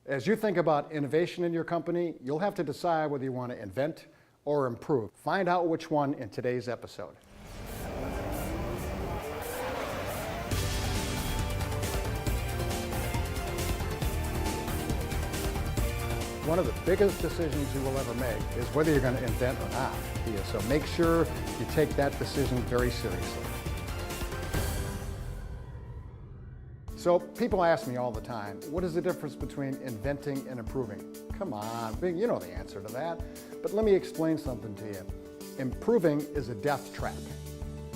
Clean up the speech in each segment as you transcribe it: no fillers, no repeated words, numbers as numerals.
As you think about innovation in your company, you'll have to decide whether you want to invent or improve. Find out which one in today's episode. One of the biggest decisions you will ever make is whether you're going to invent or not. So make sure you take that decision very seriously. So people ask me all the time, what is the difference between inventing and improving? Come on, you know the answer to that. But let me explain something to you. Improving is a death trap.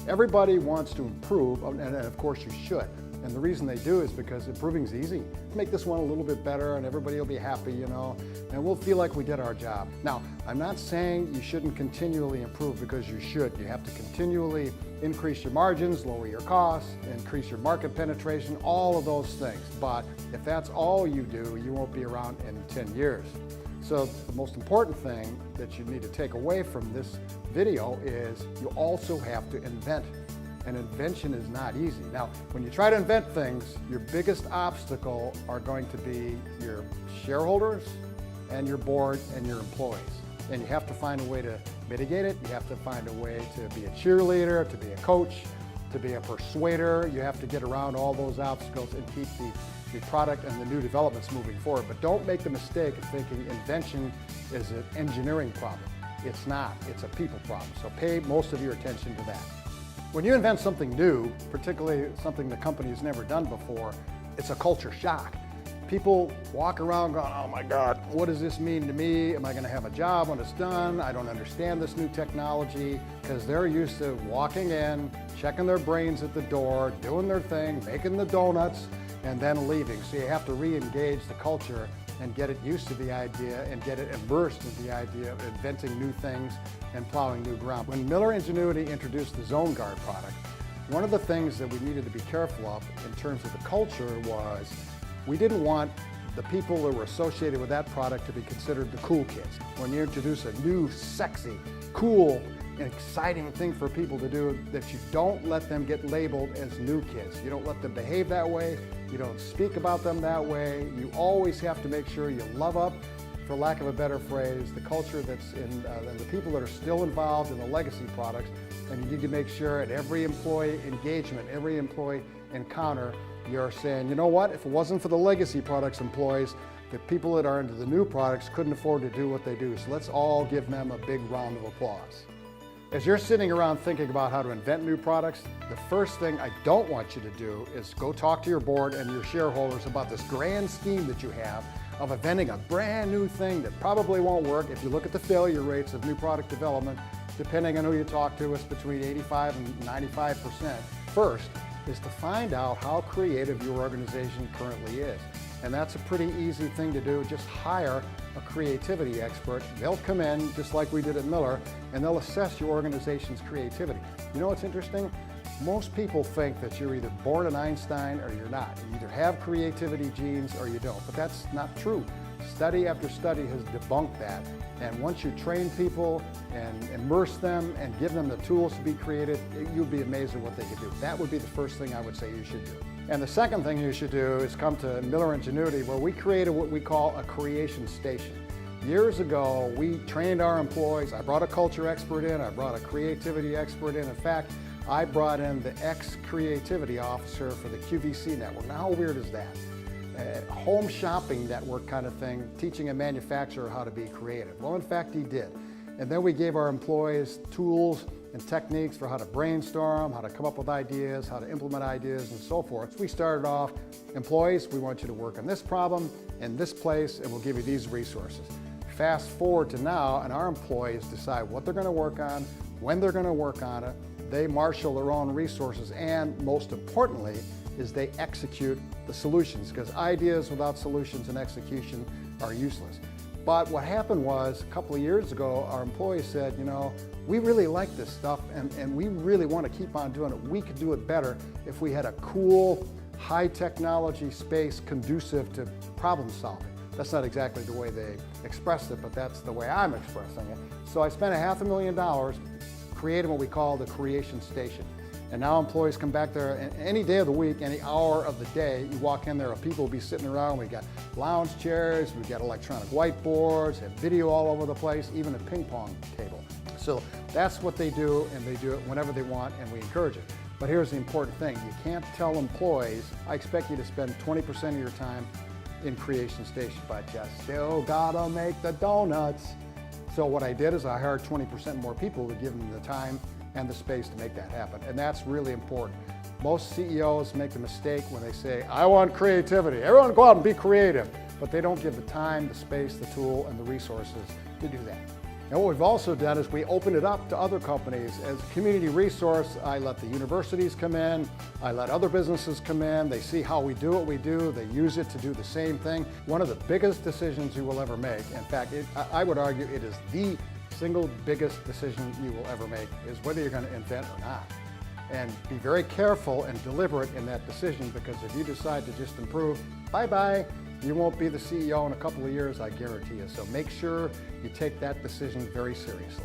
Everybody wants to improve, and of course you should. And the reason they do is because improving is easy. Make this one a little bit better and everybody will be happy, and we'll feel like we did our job. Now, I'm not saying you shouldn't continually improve, because you should. You have to continually increase your margins, lower your costs, increase your market penetration, all of those things. But if that's all you do, you won't be around in 10 years. So the most important thing that you need to take away from this video is you also have to invent. And invention is not easy. Now, when you try to invent things, your biggest obstacle are going to be your shareholders and your board and your employees. And you have to find a way to mitigate it. You have to find a way to be a cheerleader, to be a coach, to be a persuader. You have to get around all those obstacles and keep the product and the new developments moving forward. But don't make the mistake of thinking invention is an engineering problem. It's not. It's a people problem. So pay most of your attention to that. When you invent something new, particularly something the company has never done before, it's a culture shock. People walk around going, oh my God, what does this mean to me? Am I going to have a job when it's done? I don't understand this new technology, because they're used to walking in, checking their brains at the door, doing their thing, making the donuts, and then leaving. So you have to re-engage the culture and get it used to the idea and get it immersed in the idea of inventing new things and plowing new ground. When Miller Ingenuity introduced the Zone Guard product, one of the things that we needed to be careful of in terms of the culture was we didn't want the people that were associated with that product to be considered the cool kids. When you introduce a new, sexy, cool, and exciting thing for people to do, that you don't let them get labeled as new kids. You don't let them behave that way. You don't speak about them that way. You always have to make sure you love up, for lack of a better phrase, the culture that's in, the people that are still involved in the legacy products. And you need to make sure at every employee engagement, every employee encounter, you're saying, you know what, if it wasn't for the legacy products employees, the people that are into the new products couldn't afford to do what they do. So let's all give them a big round of applause. As you're sitting around thinking about how to invent new products, the first thing I don't want you to do is go talk to your board and your shareholders about this grand scheme that you have of inventing a brand new thing that probably won't work. If you look at the failure rates of new product development, depending on who you talk to, it's between 85 and 95%. First is to find out how creative your organization currently is. And that's a pretty easy thing to do. Just hire a creativity expert. They'll come in, just like we did at Miller, and they'll assess your organization's creativity. You know what's interesting? Most people think that you're either born an Einstein or you're not. You either have creativity genes or you don't, but that's not true. Study after study has debunked that. And once you train people and immerse them and give them the tools to be creative, you'll be amazed at what they can do. That would be the first thing I would say you should do. And the second thing you should do is come to Miller Ingenuity, where we created what we call a creation station. Years ago, we trained our employees. I brought a culture expert in, I brought a creativity expert in. In fact, I brought in the ex-creativity officer for the QVC network. Now, how weird is that? A home shopping network kind of thing, teaching a manufacturer how to be creative. Well, in fact, he did. And then we gave our employees tools and techniques for how to brainstorm, how to come up with ideas, how to implement ideas, and so forth. So we started off, employees, we want you to work on this problem in this place, and we'll give you these resources. Fast forward to now, and our employees decide what they're going to work on, when they're going to work on it. They marshal their own resources, and most importantly, is they execute the solutions, because ideas without solutions and execution are useless. But what happened was, a couple of years ago, our employees said, you know, we really like this stuff and we really want to keep on doing it. We could do it better if we had a cool, high technology space conducive to problem solving. That's not exactly the way they expressed it, but that's the way I'm expressing it. So I spent $500,000 creating what we call the Creation Station. And now employees come back there any day of the week, any hour of the day. You walk in there, people will be sitting around. We got lounge chairs, we got electronic whiteboards, have video all over the place, even a ping pong table. So that's what they do, and they do it whenever they want, and we encourage it. But here's the important thing. You can't tell employees, I expect you to spend 20% of your time in Creation Station, but you still gotta make the donuts. So what I did is I hired 20% more people to give them the time and the space to make that happen. And that's really important. Most CEOs make the mistake when they say, I want creativity. Everyone go out and be creative. But they don't give the time, the space, the tool, and the resources to do that. And what we've also done is we opened it up to other companies. As a community resource, I let the universities come in, I let other businesses come in, they see how we do what we do, they use it to do the same thing. One of the biggest decisions you will ever make, in fact, I would argue it is the single biggest decision you will ever make, is whether you're going to invent or not. And be very careful and deliberate in that decision, because if you decide to just improve, bye-bye. You won't be the CEO in a couple of years, I guarantee you. So make sure you take that decision very seriously.